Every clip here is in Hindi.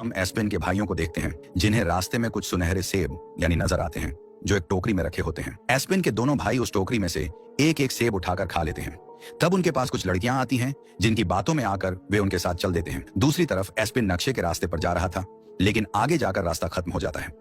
हम एस्पिन के भाइयों को देखते हैं जिन्हें रास्ते में कुछ सुनहरे सेब यानी नजर आते हैं जो एक टोकरी में रखे होते हैं। एस्पिन के दोनों भाई उस टोकरी में से एक एक सेब उठाकर खा लेते हैं। तब उनके पास कुछ लड़कियां आती हैं जिनकी बातों में आकर वे उनके साथ चल देते हैं। दूसरी तरफ एस्पिन नक्शे के रास्ते पर जा रहा था, लेकिन आगे जाकर रास्ता खत्म हो जाता है।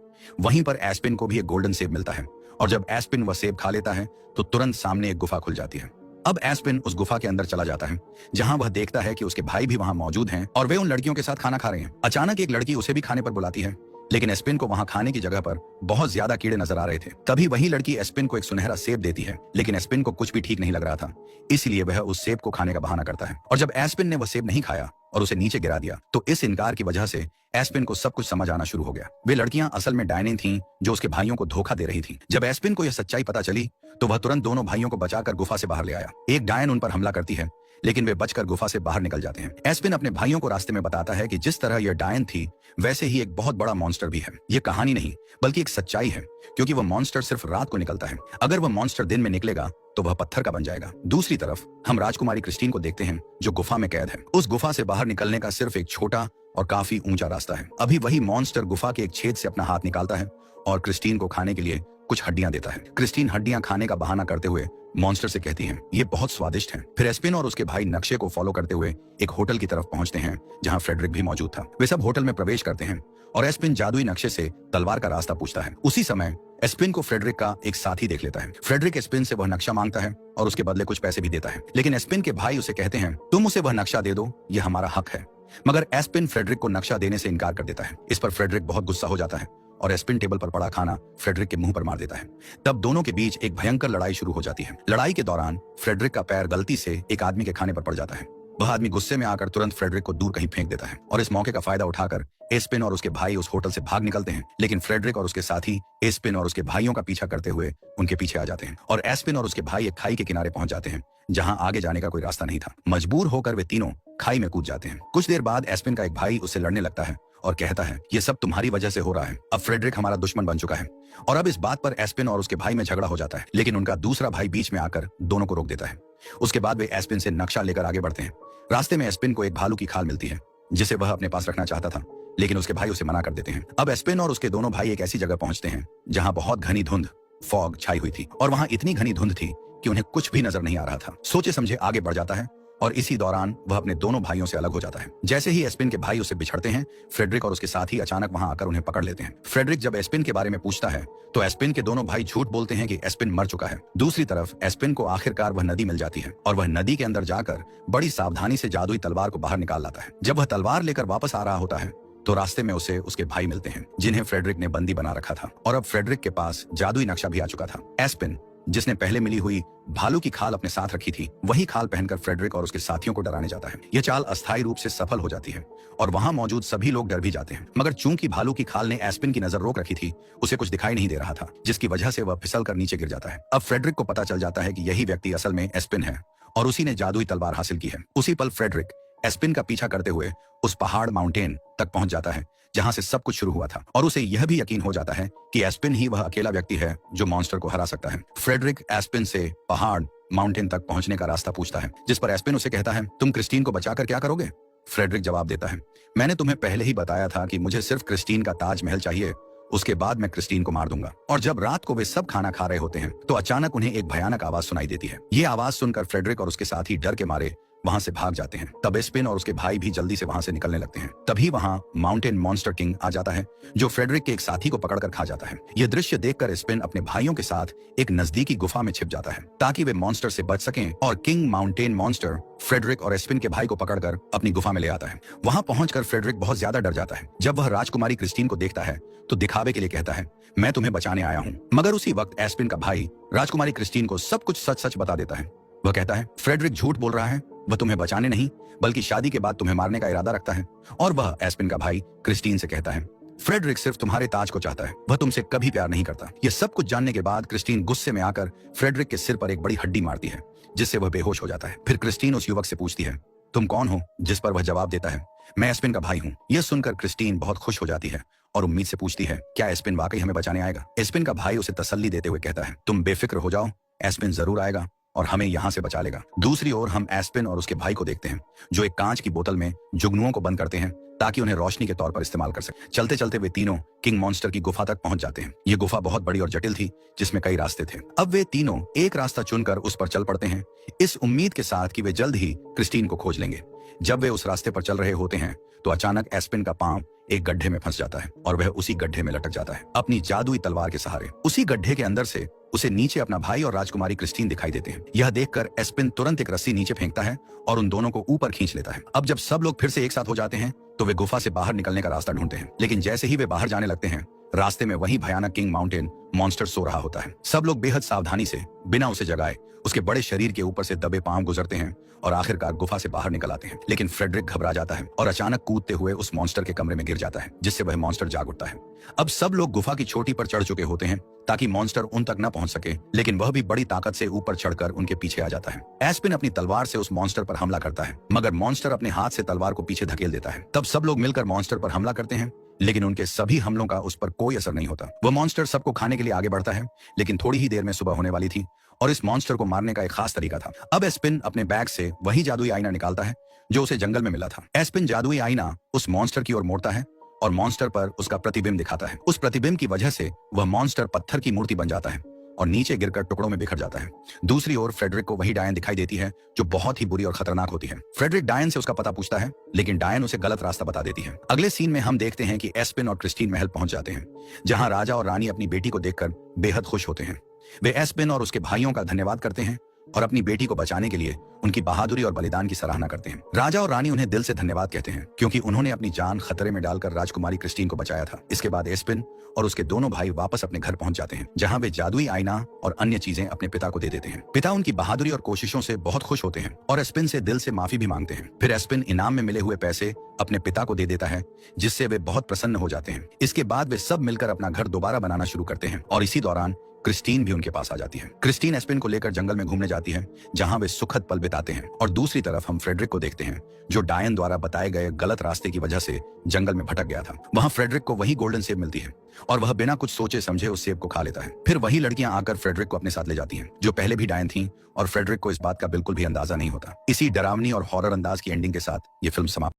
वहीं पर एस्पिन को भी एक गोल्डन सेब मिलता है और जब एस्पिन वह सेब खा लेता है तो तुरंत सामने एक गुफा खुल जाती है। अब एस्पिन उस गुफा के अंदर चला जाता है जहां वह देखता है कि उसके भाई भी वहां मौजूद हैं और वे उन लड़कियों के साथ खाना खा रहे हैं। अचानक एक लड़की उसे भी खाने पर बुलाती है, लेकिन एस्पिन को वहां खाने की जगह पर बहुत ज्यादा कीड़े नजर आ रहे थे। तभी वही लड़की एस्पिन को एक सुनहरा सेब देती है, लेकिन एस्पिन को कुछ भी ठीक नहीं लग रहा था, इसलिए वह उस सेब को खाने का बहाना करता है। और जब एस्पिन ने वह सेब नहीं खाया और उसे नीचे गिरा दिया तो इस इनकार की वजह से एस्पिन को सब कुछ समझ आना शुरू हो गया। वे लड़कियां असल में डायने थीं जो उसके भाइयों को धोखा दे रही थीं। जब एस्पिन को यह सच्चाई पता चली तो वह तुरंत दोनों भाइयों को बचाकर गुफा से बाहर ले आया। एक डायन उन पर हमला करती है, लेकिन वे बचकर गुफा से बाहर निकल जाते हैं। एस्पिन अपने भाइयों को रास्ते में बताता है कि जिस तरह यह डायन थी वैसे ही एक बहुत बड़ा मॉन्स्टर भी है। यह कहानी नहीं बल्कि एक सच्चाई है, क्योंकि वह मॉन्स्टर सिर्फ रात को निकलता है। अगर वह मॉन्स्टर दिन में निकलेगा तो वह पत्थर का बन जाएगा। दूसरी तरफ हम राजकुमारी क्रिस्टीन को देखते हैं जो गुफा में कैद है। उस गुफा से बाहर निकलने का सिर्फ एक छोटा और काफी ऊंचा रास्ता है। अभी वही मॉन्स्टर गुफा के एक छेद से अपना हाथ निकालता है और क्रिस्टीन को खाने के लिए कुछ हड्डियां देता है। क्रिस्टीन हड्डियां खाने का बहाना करते हुए मॉन्स्टर से कहती हैं, ये बहुत स्वादिष्ट हैं। फिर एस्पिन और उसके भाई नक्शे को फॉलो करते हुए एक होटल की तरफ पहुंचते हैं जहां फ्रेडरिक भी मौजूद था। वे सब होटल में प्रवेश करते हैं और एस्पिन जादुई नक्शे से तलवार का रास्ता पूछता है। उसी समय एस्पिन को फ्रेडरिक का एक साथी देख लेता है। फ्रेडरिक एस्पिन से वह नक्शा मांगता है और उसके बदले कुछ पैसे भी देता है, लेकिन एस्पिन के भाई उसे कहते हैं, तुम उसे वह नक्शा दे दो, यह हमारा हक है। मगर एस्पिन फ्रेडरिक को नक्शा देने से इनकार कर देता है। इस पर फ्रेडरिक बहुत गुस्सा हो जाता है और एस्पिन टेबल पर पड़ा खाना फ्रेडरिक के मुंह पर मार देता है। तब दोनों के बीच एक भयंकर लड़ाई शुरू हो जाती है। लड़ाई के दौरान फ्रेडरिक का पैर गलती से एक आदमी के खाने पर पड़ जाता है। वह आदमी गुस्से में आकर तुरंत फ्रेडरिक को दूर कहीं फेंक देता है और इस मौके का फायदा उठाकर एस्पिन और उसके भाई उस होटल से भाग निकलते हैं। लेकिन फ्रेडरिक और उसके साथी एस्पिन और उसके भाइयों का पीछा करते हुए उनके पीछे आ जाते हैं और एस्पिन और उसके भाई एक खाई के किनारे पहुंच जाते हैं जहां आगे जाने का कोई रास्ता नहीं था। मजबूर होकर वे तीनों खाई में कूद जाते हैं। कुछ देर बाद एस्पिन का एक भाई उससे लड़ने लगता है और कहता है, ये सब तुम्हारी वजह से हो रहा है। अब फ्रेडरिक हमारा दुश्मन बन चुका है। और अब इस बात पर एस्पिन और उसके भाई में झगड़ा हो जाता है, लेकिन उनका दूसरा भाई बीच में आकर दोनों को रोक देता है। उसके बाद वे एस्पिन से नक्शा लेकर आगे बढ़ते हैं। रास्ते में एस्पिन को एक भालू की खाल मिलती है जिसे वह अपने पास रखना चाहता था, लेकिन उसके भाई उसे मना कर देते हैं। अब एस्पिन और उसके दोनों भाई एक ऐसी जगह पहुंचते हैं जहां बहुत घनी धुंध फॉग छाई हुई थी और वहां इतनी घनी धुंध थी कि उन्हें कुछ भी नजर नहीं आ रहा था। सोचे समझे आगे बढ़ जाता है और इसी दौरान वह अपने दोनों भाइयों से अलग हो जाता है। जैसे ही एस्पिन के भाई उसे बिछड़ते हैं, फ्रेडरिक और उसके साथी अचानक वहां आकर उन्हें पकड़ लेते हैं। फ्रेडरिक जब एस्पिन के बारे में पूछता है तो एस्पिन के दोनों भाई झूठ बोलते हैं कि एस्पिन मर चुका है। दूसरी तरफ एस्पिन को आखिरकार वह नदी मिल जाती है और वह नदी के अंदर जाकर बड़ी सावधानी से जादुई तलवार को बाहर निकाल लाता है। जब वह तलवार लेकर वापस आ रहा होता है तो रास्ते में उसे उसके भाई मिलते हैं जिन्हें फ्रेडरिक ने बंदी बना रखा था और अब फ्रेडरिक के पास जादुई नक्शा भी आ चुका था। एस्पिन जिसने पहले मिली हुई भालू की खाल अपने साथ रखी थी, वही खाल पहनकर फ्रेडरिक और उसके साथियों को डराने जाता है। यह चाल अस्थायी रूप से सफल हो जाती है और वहां मौजूद सभी लोग डर भी जाते हैं। मगर चूंकि भालू की खाल ने एस्पिन की नजर रोक रखी थी, उसे कुछ दिखाई नहीं दे रहा था, जिसकी वजह से वह फिसल कर नीचे गिर जाता है। अब फ्रेडरिक को पता चल जाता है कि यही व्यक्ति असल में एस्पिन है और उसी ने जादुई तलवार हासिल की है। उसी पल फ्रेडरिक एस्पिन का पीछा करते हुए उस पहाड़ माउंटेन तक पहुंच जाता है जहां से सब कुछ शुरू हुआ था और उसे यह भी यकीन हो जाता है कि एस्पिन ही वह अकेला व्यक्ति है जो मॉन्स्टर को हरा सकता है। फ्रेडरिक एस्पिन से पहाड़ माउंटेन तक पहुंचने का रास्ता पूछता है, जिस पर एस्पिन उसे कहता है, तुम क्रिस्टीन को बचाकर क्या करोगे? फ्रेडरिक जवाब देता है, मैंने तुम्हें पहले ही बताया था कि मुझे सिर्फ क्रिस्टीन का ताजमहल चाहिए, उसके बाद मैं क्रिस्टीन को मार दूंगा। और जब रात को वे सब खाना खा रहे होते हैं तो अचानक उन्हें एक भयानक आवाज सुनाई देती है। ये आवाज सुनकर फ्रेडरिक और उसके साथी डर के मारे वहां से भाग जाते हैं। तब एस्पिन और उसके भाई भी जल्दी से वहां से निकलने लगते हैं। तभी वहां माउंटेन मॉन्स्टर किंग आ जाता है जो फ्रेडरिक के एक साथी को पकड़कर खा जाता है। यह दृश्य देखकर एस्पिन अपने भाइयों के साथ एक नजदीकी गुफा में छिप जाता है ताकि वे मॉन्स्टर से बच सकें और किंग माउंटेन मॉन्स्टर फ्रेडरिक और एस्पिन के भाई को पकड़कर अपनी गुफा में ले आता है। वहां पहुंचकर फ्रेडरिक बहुत ज्यादा डर जाता है। जब वह राजकुमारी क्रिस्टीन को देखता है तो दिखावे के लिए कहता है, मैं तुम्हें बचाने आया हूँ। मगर उसी वक्त एस्पिन का भाई राजकुमारी क्रिस्टीन को सब कुछ सच सच बता देता है। वह कहता है, फ्रेडरिक झूठ बोल रहा है, वह तुम्हें बचाने नहीं बल्कि शादी के बाद तुम्हें मारने का इरादा रखता है। और वह एस्पिन का भाई क्रिस्टीन से कहता है, फ्रेडरिक सिर्फ तुम्हारे ताज को चाहता है, वह तुमसे कभी प्यार नहीं करता। यह सब कुछ जानने के बाद क्रिस्टीन गुस्से में आकर फ्रेडरिक के सिर पर एक बड़ी हड्डी मारती है जिससे वह बेहोश हो जाता है। फिर क्रिस्टीन उस युवक से पूछती है, तुम कौन हो? जिस पर वह जवाब देता है, मैं एस्पिन का भाई हूँ। यह सुनकर क्रिस्टीन बहुत खुश हो जाती है और उम्मीद से पूछती है, क्या एस्पिन वाकई हमें बचाने आएगा? एस्पिन का भाई उसे तसल्ली देते हुए कहता है, तुम बेफिक्र हो जाओ, एस्पिन जरूर आएगा और हमें यहाँ से बचा लेगा। दूसरी ओर हम एस्पिन और उसके भाई को देखते हैं, जो एक कांच की बोतल में जुगनुओं को बंद करते हैं ताकि उन्हें रोशनी के तौर पर इस्तेमाल कर सके। चलते चलते वे तीनों किंग मॉन्स्टर की गुफा तक पहुंच जाते हैं। ये गुफा बहुत बड़ी और जटिल थी, जिसमें कई रास्ते थे। अब वे तीनों एक रास्ता चुनकर उस पर चल पड़ते हैं, इस उम्मीद के साथ कि वे जल्द ही क्रिस्टीन को खोज लेंगे। जब वे उस रास्ते पर चल रहे होते हैं तो अचानक एस्पिन का पांव एक गड्ढे में फंस जाता है और वह उसी गड्ढे में लटक जाता है, अपनी जादुई तलवार के सहारे। उसी गड्ढे के अंदर से उसे नीचे अपना भाई और राजकुमारी क्रिस्टीन दिखाई देते हैं। यह देखकर एस्पिन तुरंत एक रस्सी नीचे फेंकता है और उन दोनों को ऊपर खींच लेता है। अब जब सब लोग फिर से एक साथ हो जाते हैं तो वे गुफा से बाहर निकलने का रास्ता ढूंढते हैं, लेकिन जैसे ही वे बाहर जाने लगते हैं, रास्ते में वही भयानक किंग माउंटेन मॉन्स्टर सो रहा होता है। सब लोग बेहद सावधानी से, बिना उसे जगाए, उसके बड़े शरीर के ऊपर से दबे पांव गुजरते हैं और आखिरकार गुफा से बाहर निकल आते हैं। लेकिन फ्रेडरिक घबरा जाता है और अचानक कूदते हुए उस मॉन्स्टर के कमरे में गिर जाता है, जिससे वह मॉन्स्टर जाग उठता है। अब सब लोग गुफा की चोटी पर चढ़ चुके होते हैं ताकि मॉन्स्टर उन तक न पहुंच सके, लेकिन वह भी बड़ी ताकत से ऊपर चढ़कर उनके पीछे आ जाता है। एस्पिन अपनी तलवार से उस मॉन्स्टर पर हमला करता है, मगर मॉन्स्टर अपने हाथ से तलवार को पीछे धकेल देता है। तब सब लोग मिलकर मॉन्स्टर पर हमला करते हैं, लेकिन उनके सभी हमलों का उस पर कोई असर नहीं होता। वह मॉन्स्टर सबको खाने के लिए आगे बढ़ता है, लेकिन थोड़ी ही देर में सुबह होने वाली थी और इस मॉन्स्टर को मारने का एक खास तरीका था। अब एस्पिन अपने बैग से वही जादुई आईना निकालता है जो उसे जंगल में मिला था। एस्पिन जादुई आईना उस मॉन्स्टर की ओर मोड़ता है और मॉन्स्टर पर उसका प्रतिबिंब दिखाता है। उस प्रतिबिंब की वजह से वह मॉन्स्टर पत्थर की मूर्ति बन जाता है और नीचे गिरकर टुकड़ों में बिखर जाता है। दूसरी ओर फ्रेडरिक को वही डायन दिखाई देती है जो बहुत ही बुरी और खतरनाक होती है। फ्रेडरिक डायन से उसका पता पूछता है, लेकिन डायन उसे गलत रास्ता बता देती है। अगले सीन में हम देखते हैं कि एस्पिन और क्रिस्टीन महल पहुंच जाते हैं, जहां राजा और रानी अपनी बेटी को देखकर बेहद खुश होते हैं। वे एस्पिन और उसके भाइयों का धन्यवाद करते हैं और अपनी बेटी को बचाने के लिए उनकी बहादुरी और बलिदान की सराहना करते हैं। राजा और रानी उन्हें दिल से धन्यवाद कहते हैं, क्योंकि उन्होंने अपनी जान खतरे में डालकर राजकुमारी क्रिस्टीन को बचाया था। इसके बाद एस्पिन और उसके दोनों भाई वापस अपने घर पहुंच जाते हैं, जहां वे जादुई आईना और अन्य चीजें अपने पिता को दे देते हैं। पिता उनकी बहादुरी और कोशिशों से बहुत खुश होते हैं और एस्पिन से दिल से माफी भी मांगते हैं। फिर एस्पिन इनाम में मिले हुए पैसे अपने पिता को दे देता है, जिससे वे बहुत प्रसन्न हो जाते हैं। इसके बाद वे सब मिलकर अपना घर दोबारा बनाना शुरू करते हैं और इसी दौरान क्रिस्टीन भी उनके पास आ जाती है। क्रिस्टीन एस्पिन को लेकर जंगल में घूमने जाती है, जहां वे सुखद पल बिताते हैं। और दूसरी तरफ हम फ्रेडरिक को देखते हैं, जो डायन द्वारा बताए गए गलत रास्ते की वजह से जंगल में भटक गया था। वहां फ्रेडरिक को वही गोल्डन सेब मिलती है और वह बिना कुछ सोचे समझे उस सेब को खा लेता है। फिर वही लड़कियां आकर फ्रेडरिक को अपने साथ ले जाती हैं, जो पहले भी डायन थीं, और फ्रेडरिक को इस बात का बिल्कुल भी अंदाजा नहीं होता। इसी डरावनी और हॉरर अंदाज की एंडिंग के साथ ये फिल्म समाप्त